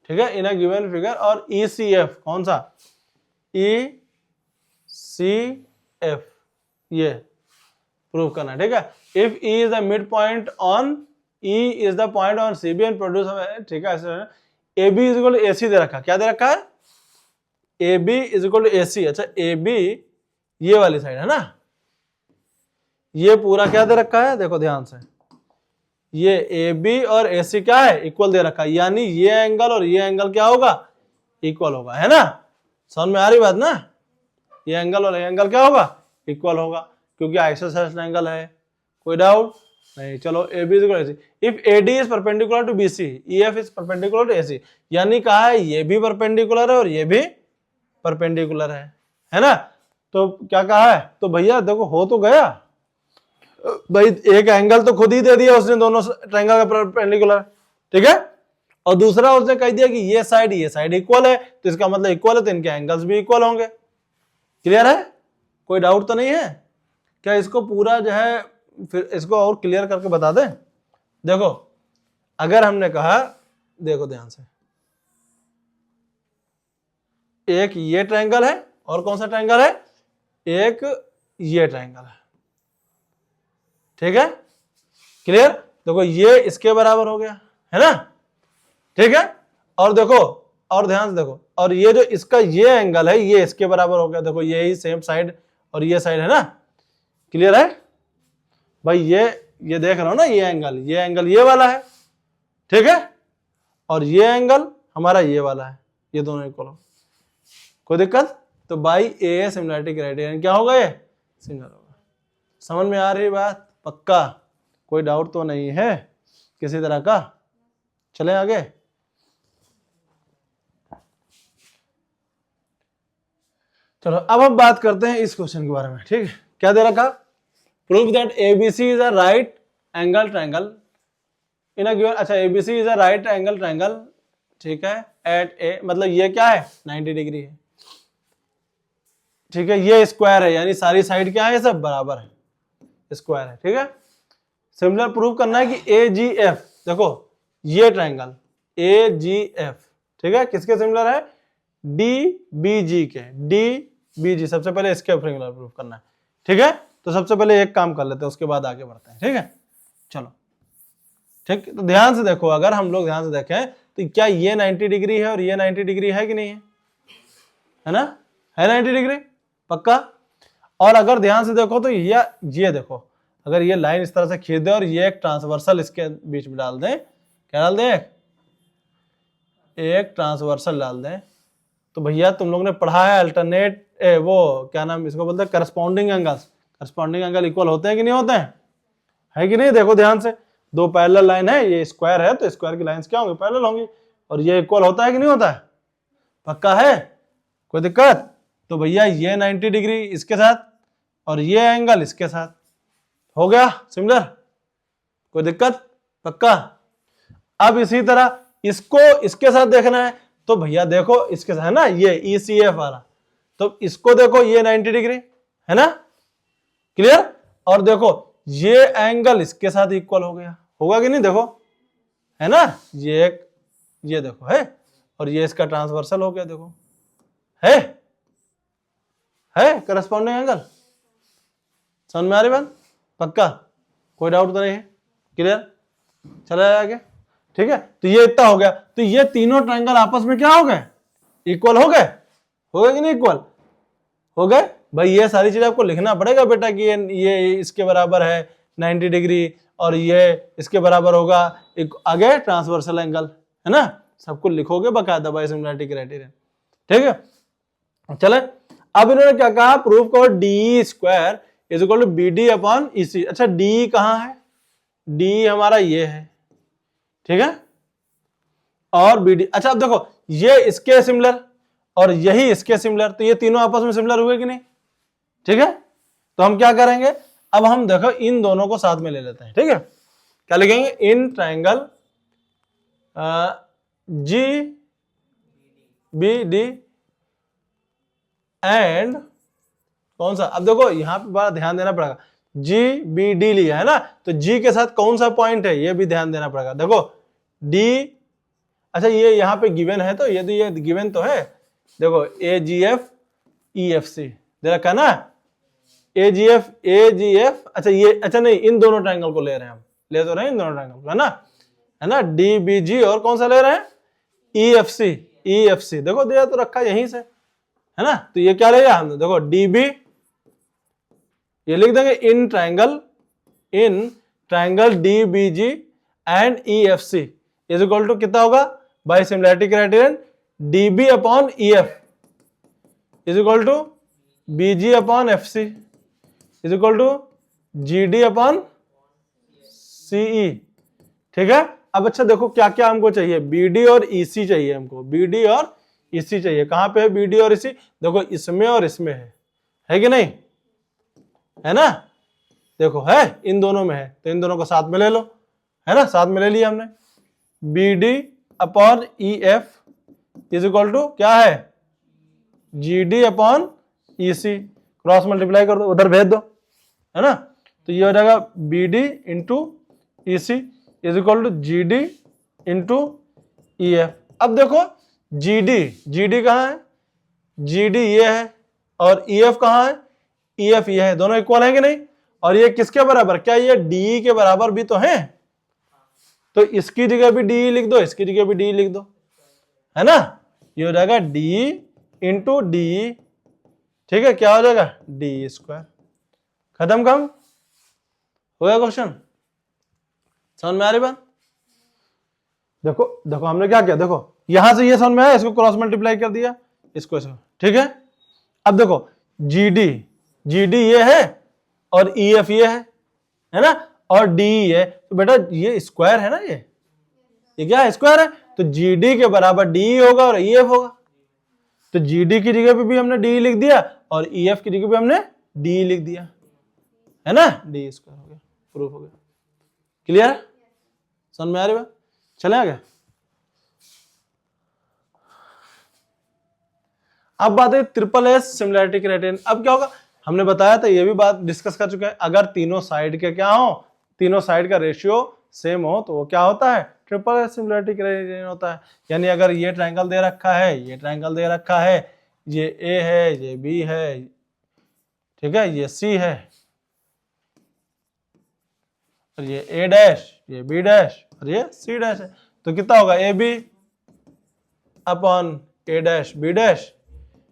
Speaker 1: ठीक है, इन अ गिवन फिगर, और ई सी एफ कौन सा, ई सी एफ, ये प्रूव करना, ठीक है। If E is the mid point on, E is the point on C B and produce, ठीक है, ऐसे A B is equal to A C दे रखा, क्या दे रखा है, A B is equal to A C, अच्छा ए बी ये वाली साइड है ना, ये पूरा क्या दे रखा है, देखो ध्यान से, ये ए बी और ए सी क्या है, इक्वल दे रखा है, यानी ये एंगल और ये एंगल क्या होगा, इक्वल होगा, है ना। समझ में आ रही बात ना। ये एंगल और ये एंगल क्या होगा, इक्वल होगा, क्योंकि आइसोसेलेस एंगल है। कोई डाउट नहीं। चलो AB is equal AC, if AD is perpendicular to BC, EF is perpendicular to AC, यानी कहा है ये भी परपेंडिकुलर है और ये भी परपेंडिकुलर है ना। तो क्या कहा है, तो भैया देखो हो तो गया भाई, एक एंगल तो खुद ही दे दिया उसने दोनों ट्रायंगल का परपेंडिकुलर, ठीक है। और दूसरा उसने कह दिया कि ये साइड इक्वल है, तो इसका मतलब इक्वल है तो इनके एंगल्स भी इक्वल होंगे। क्लियर है, कोई डाउट तो नहीं है। क्या इसको पूरा जो है फिर इसको और क्लियर करके बता दें। देखो अगर हमने कहा, देखो ध्यान से, एक ये ट्रायंगल है और कौन सा ट्रायंगल है, एक ये ट्रायंगल है, ठीक है। क्लियर, देखो ये इसके बराबर हो गया, है ना, ठीक है। और देखो, और ध्यान से देखो, और ये जो इसका ये एंगल है ये इसके बराबर हो गया, देखो ये ही सेम साइड और ये साइड है ना। क्लियर है भाई, ये देख रहा हो ना, ये एंगल ये वाला है, ठीक है, और ये एंगल हमारा ये वाला है, ये दोनों इक्वल हो, कोई दिक्कत। तो बाई ए सिमिलरिटी क्राइटेरियन क्या होगा, ये सिमिलर होगा। समझ में आ रही बात, पक्का, कोई डाउट तो नहीं है किसी तरह का। चलें आगे। चलो अब हम बात करते हैं इस क्वेश्चन के बारे में, ठीक है। क्या दे रखा, prove that ABC is a right angle triangle in a given, अच्छा ABC is a right angle triangle, ठीक है, एट ए, मतलब ये क्या है 90 डिग्री है, ठीक है। ये स्क्वायर है, यानी सारी साइड क्या है, सब बराबर है, स्क्वायर है, ठीक है। सिमिलर प्रूव करना है कि AGF, देखो ये ट्रायंगल AGF, ठीक है, किसके सिमिलर है, DBG के, DBG सबसे पहले इसके सिमिलर प्रूव करना है, ठीक है। तो सबसे पहले एक काम कर लेते हैं, उसके बाद आगे बढ़ते हैं, ठीक है। चलो ठीक, तो ध्यान से देखो, अगर हम लोग ध्यान से देखें तो क्या ये 90 डिग्री है और ये 90 डिग्री है कि नहीं है ना, है 90 डिग्री पक्का। और अगर ध्यान से देखो तो ये देखो, अगर ये लाइन इस तरह से खींच दे और ये एक ट्रांसवर्सल इसके बीच में डाल दें, क्या डाल दें, एक ट्रांसवर्सल डाल दें, तो भैया तुम लोग ने पढ़ा है अल्टरनेट, वो क्या नाम इसको बोलते हैं, corresponding angles. Corresponding angle equal होते हैं कि नहीं होते हैं, है कि नहीं। देखो ध्यान से, दो पैरेलल लाइन है, ये स्क्वायर है तो स्क्वायर की लाइंस क्या होंगी, पैरेलल होंगी, और ये इक्वल होता है कि नहीं होता है, पक्का है, कोई दिक्कत। तो भैया ये 90 डिग्री इसके साथ और ये एंगल इसके साथ हो गया सिमिलर, कोई दिक्कत, पक्का। अब इसी तरह इसको इसके साथ देखना है, तो भैया देखो इसके साथ है ना, ये ECF वाला, तो इसको देखो ये 90 डिग्री है ना, क्लियर। और देखो ये एंगल इसके साथ इक्वल हो गया, होगा कि नहीं, देखो है ना, ये देखो है, और ये इसका ट्रांसवर्सल हो गया, देखो है करस्पॉन्डिंग एंगल। समझ में आ रही बात, पक्का, कोई डाउट तो नहीं है, क्लियर। चला आगे, ठीक है। तो ये इतना हो गया, तो ये तीनों ट्रायंगल आपस में क्या हो गए, इक्वल हो गए कि नहीं, इक्वल हो गए। भाई ये सारी चीज आपको लिखना पड़ेगा बेटा कि ये इसके बराबर है 90 डिग्री और ये इसके बराबर होगा एक आगे ट्रांसवर्सल एंगल, है ना, सब कुछ लिखोगे बकायदा बाय सिमिलरिटी क्राइटेरियन, ठीक है। चले, अब इन्होंने क्या कहा, प्रूफ करो DE square is equal to BD upon EC। अच्छा DE कहां है, DE हमारा ये है, ठीक है, और BD, अच्छा अब देखो ये इसके सिमिलर और यही इसके सिमिलर, तो ये तीनों आपस में सिमिलर हुए कि नहीं, ठीक है। तो हम क्या करेंगे, अब हम देखो इन दोनों को साथ में ले लेते हैं, ठीक है। क्या लिखेंगे, इन ट्रायंगल GBD एंड कौन सा, अब देखो यहां पे बड़ा ध्यान देना पड़ेगा, GBD लिया है ना, तो G के साथ कौन सा पॉइंट है ये भी ध्यान देना पड़ेगा। देखो D, अच्छा ये यहाँ पे गिवन है, तो ये गिवन तो है, देखो AGF EFC दे रखा है ना, AGF, अच्छा ये, अच्छा नहीं, इन दोनों ट्रायंगल को ले रहे हैं हम, ले तो रहे हैं इन दोनों ट्रायंगल को, है ना, DBG और कौन सा ले रहे हैं, EFC देखो दिया तो रखा यहीं से, है ना। तो ये क्या लेगा हमने, देखो DB, ये लिख देंगे in triangle DBG and EFC is equal to कितना होगा, by similarity criterion DB upon EF is equal to BG upon FC is equal to GD upon CE। ठीक है, अब अच्छा देखो क्या क्या हमको चाहिए, BD और EC चाहिए हमको, BD और EC चाहिए। कहां पे है BD और EC? देखो इसमें और इसमें है कि नहीं, है ना? देखो है, इन दोनों में है, तो इन दोनों को साथ में ले लो, है ना? साथ में ले लिया हमने। BD upon EF is equal to क्या है, GD upon EC। Cross multiply कर दो, उधर भेज दो, है ना? तो ये हो जाएगा BD into EC is equal to GD into EF। अब देखो GD कहाँ है, GD ये है, और EF कहाँ है, EF ये है, दोनों इक्वल है कि नहीं? और ये किसके बराबर, क्या ये DE के बराबर भी तो है? तो इसकी जगह भी DE लिख दो, इसकी जगह भी DE लिख दो, है ना? ये हो जाएगा DE इंटू DE। ठीक है, क्या हो जाएगा, DE स्क्वायर। खत्म काम, हो गया क्वेश्चन। समझ में आ रही बात? देखो देखो हमने क्या किया, देखो यहां से ये समझ में आया, इसको क्रॉस मल्टीप्लाई कर दिया, इसको इसको। ठीक है, अब देखो GD ये है और EF ये है ना? और DE है, तो बेटा ये स्क्वायर है ना, ये क्या है, स्क्वायर है। तो GD के बराबर DE होगा और EF होगा। तो GD की जगह पे भी हमने DE लिख दिया और EF की जगह पे हमने DE लिख दिया, है ना? DE स्क्वायर हो गया, प्रूफ हो गया। क्लियर है? समझ में आ रही बात? चले आगे। अब बात है ट्रिपल एस सिमिलैरिटी क्राइटेरियन। अब क्या होगा, हमने बताया था, ये भी बात डिस्कस कर चुके हैं, अगर तीनों साइड के क्या हो, तीनों साइड का रेशियो सेम हो तो वो क्या होता है, ट्रिपल एस सिमिलैरिटी क्राइटेरियन होता है। यानी अगर ये ट्रायंगल दे रखा है, ये ट्रायंगल दे रखा है, ये ए है, ये बी है, ठीक है, ये सी है, और ये ए डैश, ये बी डैश, और ये सी डैश है, तो कितना होगा, A B upon A dash B dash.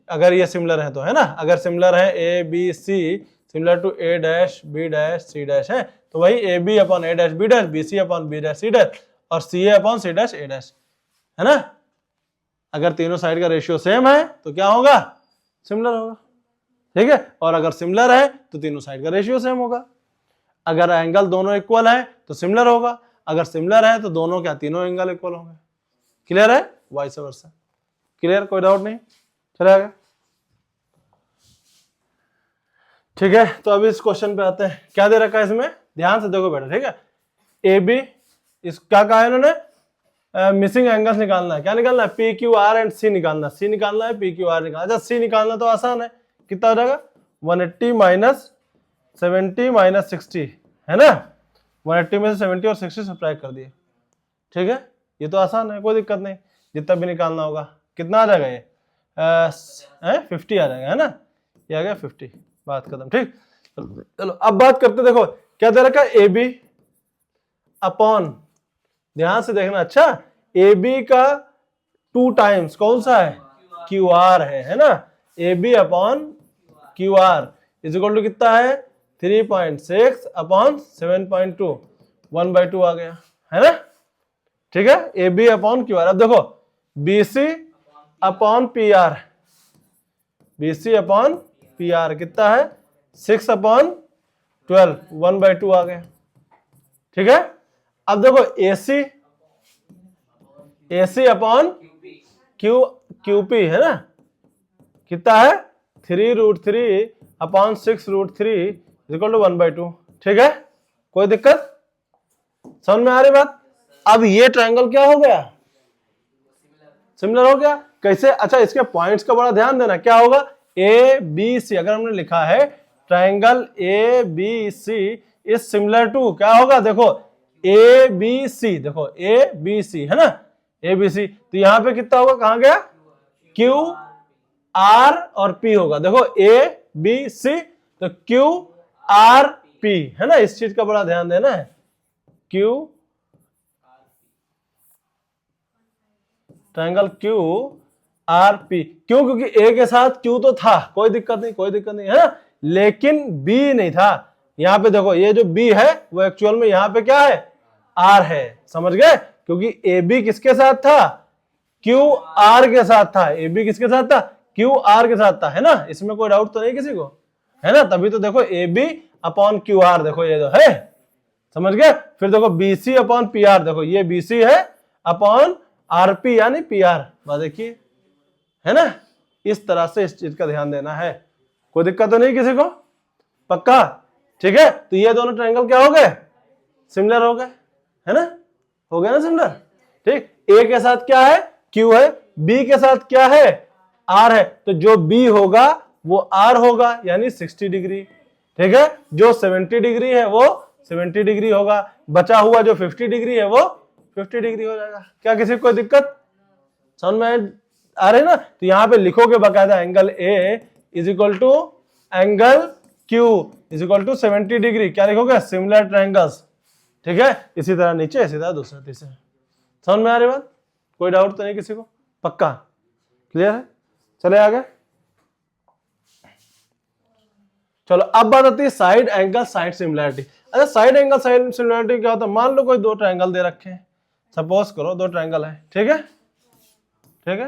Speaker 1: अगर ये सिमिलर है तो, है ना? अगर सिमिलर है A B C similar to A dash B dash C dash है, तो वही A B upon A dash B dash, B C upon B dash C dash, और C A upon C dash A dash, है ना? अगर तीनों side का ratio same है तो क्या होगा, सिमिलर होगा। ठीक है, और अगर सिमिलर है तो तीनों साइड का रेशियो सेम होगा। अगर एंगल दोनों इक्वल है तो सिमिलर होगा, अगर सिमिलर है तो दोनों क्या, तीनों एंगल इक्वल होंगे। क्लियर है? Vice versa. क्लियर, कोई डाउट नहीं? चले आगे। ठीक है, तो अभी इस क्वेश्चन पे आते हैं। क्या दे रखा है इसमें, ध्यान से देखो बेटा। ठीक है, ए बी, इस क्या कहा है इन्होंने, मिसिंग एंगल्स निकालना है। क्या निकालना है, पी क्यू आर एंड सी निकालना है। सी निकालना है, पी क्यू आर निकालना। अच्छा, सी निकालना तो आसान है, कितना हो जाएगा, 180 माइनस 70 माइनस 60, है ना? 180 में से 70 और 60 सब्ट्रैक्ट कर दिए। ठीक है, ये तो आसान है, कोई दिक्कत नहीं, जितना भी निकालना होगा। कितना आ जाएगा ये, 50 आ जाएगा, है ना? ये आ गया 50, बात खत्म। ठीक, चलो अब बात करते, देखो क्या दे रखा है, ए बी अपॉन, ध्यान से देखना, अच्छा, ए बी का 2 टाइम्स कौन सा है, क्यू आर है ना? A B upon Q R is equal to कितना है, 3.6 अपॉन 7.2, 1/2 आ गया, है ना? ठीक है, A B upon Q R. अब देखो B C upon P R, B C upon P R कितना है, 6 अपॉन 12, 1/2 आ गया। ठीक है, अब देखो ए सी अपॉन क्यू पी, है ना? कितना है, 3√3 अपॉन 6√3 इक्वल टू 1/2। ठीक है, कोई दिक्कत, समझ में आ रही बात? अब ये ट्रायंगल क्या हो गया, सिमिलर हो गया। कैसे, अच्छा इसके पॉइंट्स का बड़ा ध्यान देना, क्या होगा, ए बी सी, अगर हमने लिखा है triangle A B C is similar to, क्या होगा, देखो ए बी सी, देखो ए बी सी, है ना? ए बी सी, तो यहां पे कितना होगा, कहां गया, क्यू आर और पी होगा। देखो ए बी सी, तो क्यू आर पी, है ना? इस चीज का बड़ा ध्यान देना है, Q triangle Q R P, क्यों, क्योंकि ए के साथ क्यू तो था, कोई दिक्कत नहीं, कोई दिक्कत नहीं, है ना? लेकिन बी नहीं था। यहां पे देखो ये जो बी है वो एक्चुअल में यहां पे क्या है, आर है, समझ गए? क्योंकि ए बी किसके साथ था, क्यू आर के साथ था, ए बी किसके साथ था, क्यू आर के साथ था, है ना, इसमें कोई डाउट तो नहीं किसी को, है ना, तभी तो देखो A B upon Q R, देखो ये जो है, समझ गए। फिर देखो बीसी अपॉन पी आर, देखो ये बीसी है अपॉन आरपी यानी पी आर, बात देखिए, है ना, इस तरह से इस चीज का ध्यान देना है, कोई दिक्कत तो नहीं किसी को, पक्का, ठीक है। तो ये दोनों ट्रायंगल क्या हो गए, सिमिलर हो गए, है ना, हो गया ना सिमिलर, ठीक। ए के साथ क्या है, क्यू है, बी के साथ क्या है, आर है, तो जो बी होगा वो आर होगा यानी 60 डिग्री, ठीक है। जो 70 डिग्री है वो 70 डिग्री होगा, बचा हुआ जो 50 डिग्री है वो 50 डिग्री हो जाएगा। क्या किसी को कोई दिक्कत समझ में आ रही ना। तो यहां पे लिखोगे बकायदा angle A is equal to angle Q is equal to 70 degree, क्या लिखोगे, सिमिलर ट्रायंगल्स, ठीक है। इसी तरह नीचे, इसी तरह दूसरा तीसरा, समझ में आ रही बात, कोई डाउट तो नहीं किसी को, पक्का क्लियर है। चले आगे, चलो अब बात आती है साइड एंगल साइड सिमिलरिटी। अच्छा साइड एंगल साइड सिमिलरिटी क्या होता है, मान लो कोई दो ट्रायंगल दे रखे हैं, सपोज करो दो ट्रायंगल है, ठीक है, ठीक है,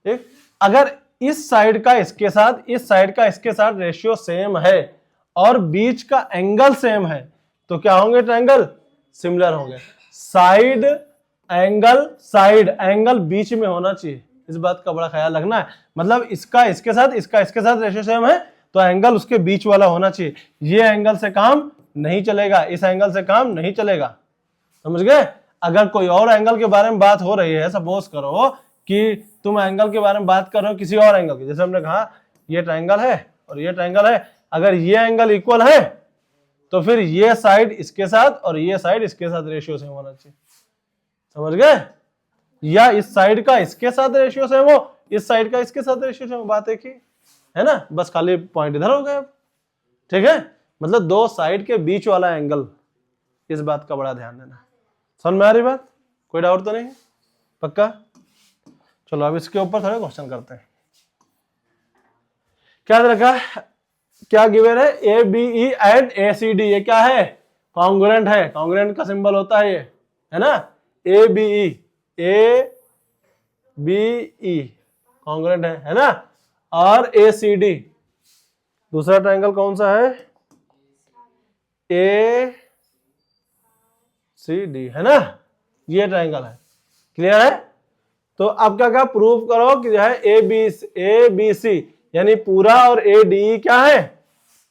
Speaker 1: ठीक। अगर इस साइड का इसके साथ, इस साइड का इसके साथ रेशियो सेम है और बीच का एंगल सेम है तो क्या होंगे ट्रायंगल, सिमिलर होंगे। साइड एंगल बीच में होना चाहिए, इस बात का बड़ा ख्याल रखना है, मतलब इसका इसके साथ, इसका इसके साथ रेशियो सेम है तो एंगल उसके बीच वाला होना चाहिए। ये एंगल से काम नहीं चलेगा, इस एंगल से काम नहीं चलेगा, समझ गए। अगर कोई और एंगल के बारे में बात हो रही है, सपोज करो कि तुम एंगल के बारे में बात कर रहे हो किसी और एंगल की, जैसे हमने कहा ये ट्रायंगल है और ये ट्रायंगल है, अगर ये एंगल इक्वल है तो फिर ये साइड इसके साथ और ये साइड इसके साथ रेशियो सेम होना चाहिए, समझ गए। या इस साइड का इसके साथ रेशियो सेम हो, इस साइड का इसके साथ रेशियो सेम हो, बात एक ही है ना, बस खाली पॉइंट इधर हो गया, ठीक है। मतलब दो साइड के बीच वाला एंगल, इस बात का बड़ा ध्यान देना, समझ में आ रही बात, कोई डाउट तो नहीं है, पक्का। चलो अब इसके ऊपर थोड़ा क्वेश्चन करते हैं। क्या रखा, क्या गिवन है, A B E and A C D, ये क्या है, कॉन्ग्रुएंट है, कॉन्ग्रुएंट का सिंबल होता है ये, है ना, ए बी ई कॉन्ग्रुएंट है ना, और ए सी डी, दूसरा ट्रायंगल कौन सा है, ए सी डी, है ना, ये ट्रायंगल है, क्लियर है। तो अब क्या क्या प्रूव करो कि जो है ए बी सी यानी पूरा और ए डी क्या है,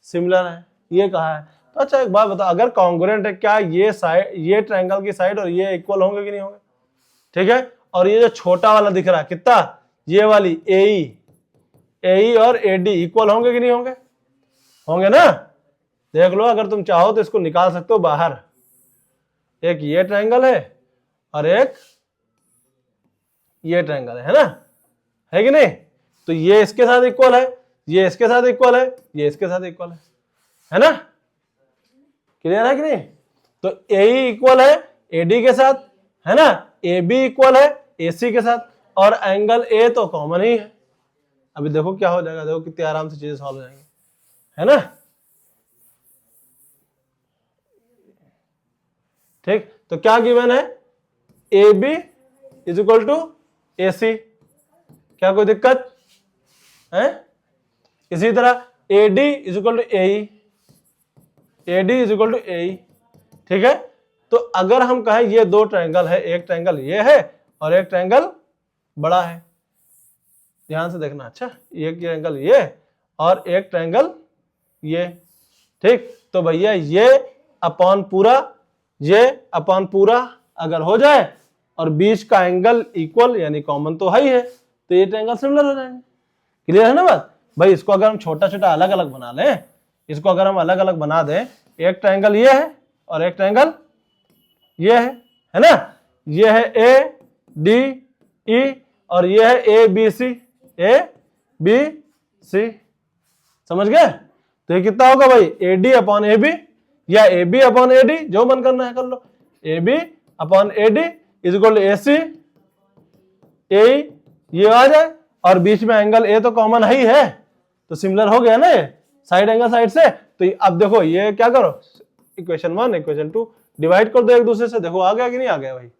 Speaker 1: सिमिलर है, ये कहा है। तो अच्छा एक बात बताओ, अगर कॉन्ग्रुएंट है क्या ये साइड, ये ट्रायंगल की साइड और ये इक्वल होंगे कि नहीं होंगे, ठीक है। और ये जो छोटा वाला दिख रहा है कितना, ये वाली ए और ए डी इक्वल होंगे कि नहीं होंगे, होंगे ना, देख लो, अगर तुम चाहो तो इसको निकाल सकते हो बाहर, एक ये ट्रायंगल है और एक ये ट्रायंगल है ना, है कि नहीं। तो ये इसके साथ इक्वल है, ये इसके साथ इक्वल है, ये इसके साथ इक्वल है ना, क्लियर है कि नहीं। तो ए इक्वल है ए डी के साथ, है ना, ए बी इक्वल है ए सी के साथ, और एंगल ए तो कॉमन ही है। अभी देखो क्या हो जाएगा, देखो कितनी आराम से चीजें सॉल्व हो जाएंगी, है ना, ठीक। तो क्या गिवन है, A B is equal to A C, क्या कोई दिक्कत है। इसी तरह A D is equal to A D is equal to A, ठीक है। तो अगर हम कहें ये दो ट्रायंगल है, एक ट्रायंगल ये है और एक ट्रायंगल बड़ा है, ध्यान से देखना, अच्छा एक ट्रायंगल ये और एक ट्रायंगल ये, ठीक। तो भैया ये अपॉन पूरा, ये अपॉन पूरा अगर हो जाए और बीच का एंगल इक्वल यानी कॉमन तो है ही है, तो ये ट्रायंगल सिमिलर हो जाएंगे, क्लियर है ना बात भाई। इसको अगर हम छोटा छोटा अलग अलग बना लें, इसको अगर हम अलग अलग बना दें, एक ट्रायंगल ये है और एक ट्रायंगल ये है ना, ये है ए डी ई और ये है ए बी सी, समझ गए। तो ये कितना होगा भाई, A D upon A B या A B upon A D, जो मन करना है कर लो, A B upon A D is equal to A C, ये आ जाए और बीच में एंगल ए तो कॉमन ही है, तो सिमिलर हो गया ना ये साइड एंगल साइड से। तो अब देखो ये क्या करो, इक्वेशन 1 इक्वेशन 2 डिवाइड कर दो एक दूसरे से, देखो आ गया कि नहीं आ गया भाई,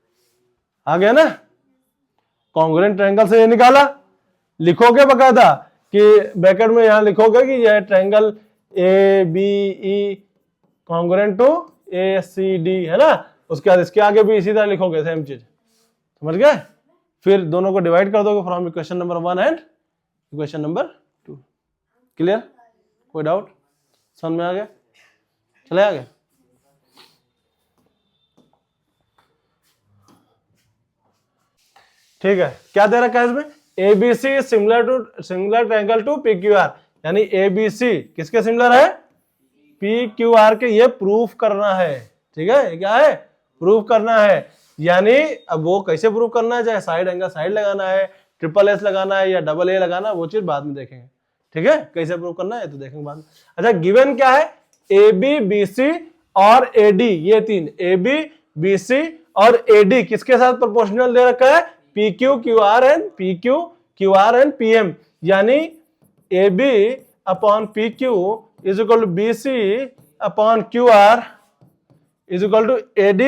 Speaker 1: आ गया ना। कॉन्ग्रुएंट ट्रायंगल से ये निकाला, लिखोगे बकायदा कि ब्रैकेट में यहां लिखोगे कि यह triangle A B E congruent to A C D है ना, उसके बाद इसके आगे भी इसी तरह लिखोगे सेम चीज, समझ गए। फिर दोनों को डिवाइड कर दोगे from equation number 1 and equation number 2। Clear, कोई डाउट, समझ में आ गया, चले आगे। ठीक है, क्या दे रखा है इसमें, ABC similar triangle to PQR, यानी ABC किसके सिमिलर है, PQR के, ये प्रूफ करना है। ठीक है, क्या है, प्रूफ करना है। यानी अब वो कैसे प्रूफ करना है, चाहे साइड एंगल साइड लगाना है, ट्रिपल एस लगाना है या डबल ए लगाना है, वो चीज बाद में देखेंगे। ठीक है, कैसे प्रूफ करना है तो देखेंगे बाद में। अच्छा, गिवन क्या है, AB BC और AD, ये तीन AB BC और AD किसके साथ प्रोपोर्शनल दे रखा है, PQ QR एंड PM, यानी AB upon PQ is equal to BC upon QR is equal to AD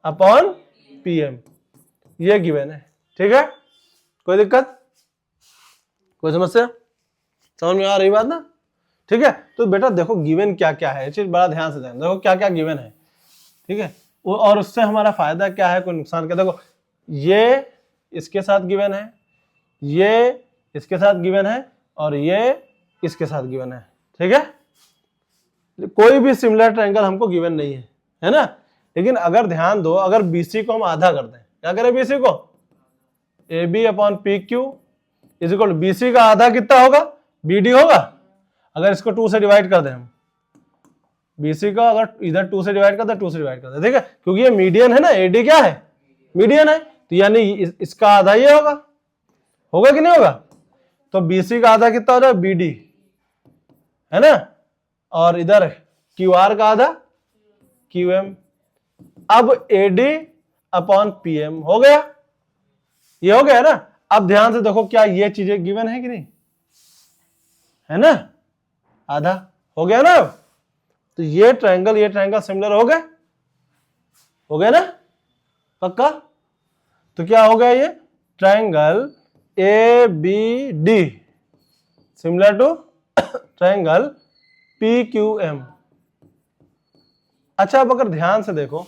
Speaker 1: upon PM, ये गिवन है। ठीक है, कोई दिक्कत, कोई समस्या, समझ में आ रही बात ना। ठीक है, तो बेटा देखो गिवन क्या क्या है, चीज बड़ा ध्यान से देखें, देखो क्या क्या गिवन है। ठीक है, और उससे हमारा फायदा क्या है, कोई नुकसान क्या, देखो ये इसके साथ गिवन है, ये इसके साथ गिवन है और ये इसके साथ गिवन है। ठीक है, कोई भी सिमिलर ट्रायंगल हमको गिवन नहीं है ना। लेकिन अगर ध्यान दो, अगर BC को हम आधा कर दें, क्या करें BC को, AB upon PQ is equal to BC का आधा कितना होगा, BD होगा। अगर इसको 2 से डिवाइड कर दें हम, BC का अगर इधर 2 से डिवाइड कर दे, 2 से डिवाइड कर दे, ठीक है, क्योंकि ये मीडियन है ना, AD क्या है, मीडियन है, तो यानी इसका आधा ये होगा कि नहीं होगा। तो BC का आधा कितना हो जाए, BD है ना, और इधर QR का आधा QM। अब AD अपॉन PM हो गया, ये हो गया ना। अब ध्यान से देखो, क्या ये चीजें गिवन है कि नहीं, है ना, आधा हो गया ना। तो ये ट्रायंगल सिमिलर हो गए ना, पक्का। तो क्या हो गया, ये triangle ABD similar to triangle PQM। अच्छा, अब अगर ध्यान से देखो,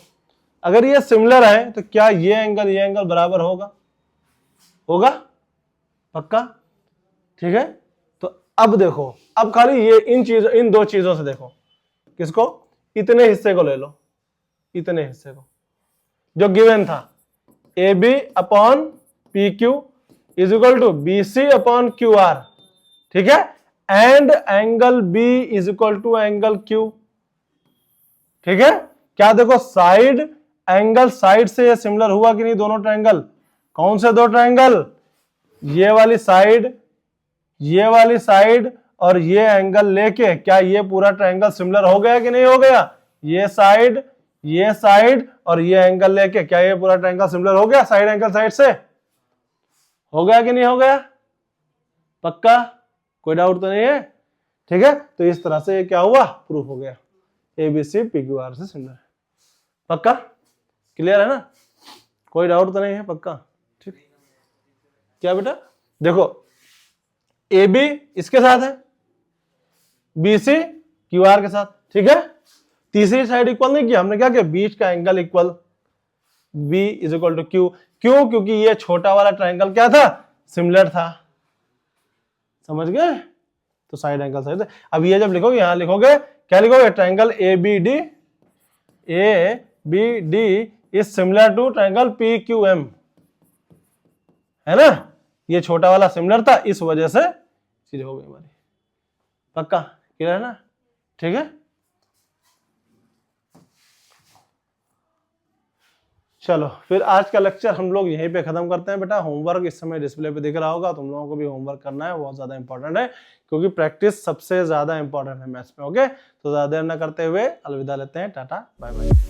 Speaker 1: अगर ये सिमिलर है तो क्या ये एंगल बराबर होगा, पक्का। ठीक है, तो अब देखो, अब खाली ये इन दो चीजों से देखो, किसको, इतने हिस्से को ले लो, इतने हिस्से को जो गिवन था, AB upon PQ is equal to BC upon QR। ठीक है, and angle B is equal to angle Q। ठीक है, क्या देखो, एंगल साइड से ये सिमिलर हुआ कि नहीं, दोनों ट्रायंगल, कौन से दो ट्रायंगल, ये वाली साइड और ये एंगल लेके, क्या ये पूरा ट्रायंगल सिमिलर हो गया कि नहीं हो गया, ये साइड और ये एंगल लेके, क्या ये पूरा ट्रायंगल सिमिलर हो गया, साइड एंगल साइड से हो गया कि नहीं हो गया, पक्का, कोई डाउट तो नहीं है। ठीक है, तो इस तरह से ये क्या हुआ, प्रूफ हो गया, ABC PQR से सिमिलर है, पक्का, क्लियर है ना, कोई डाउट तो नहीं है, पक्का। ठीक, क्या बेटा, देखो AB इसके साथ है, BC QR के साथ। ठीक है, तीसरी साइड इक्वल नहीं किया हमने, क्या किया, बीच का angle equal, B is equal to Q। क्यों, क्योंकि ये छोटा वाला ट्रायंगल क्या था, सिमिलर था, समझ गए, तो साइड एंगल साइड। अब ये जब लिखोगे, यहां लिखोगे, क्या लिखोगे, triangle ABD is similar to triangle PQM, है ना, ये छोटा वाला सिमिलर था, इस वजह से चीज हो गई हमारी, पक्का, क्लियर है ना। ठीक है, चलो फिर आज का लेक्चर हम लोग यहीं पे खत्म करते हैं। बेटा होमवर्क इस समय डिस्प्ले पे दिख रहा होगा, तुम लोगों को भी होमवर्क करना है, बहुत ज्यादा इंपॉर्टेंट है, क्योंकि प्रैक्टिस सबसे ज्यादा इंपॉर्टेंट है मैथ्स में। ओके, तो ज्यादा देर न करते हुए अलविदा लेते हैं, टाटा बाय बाय।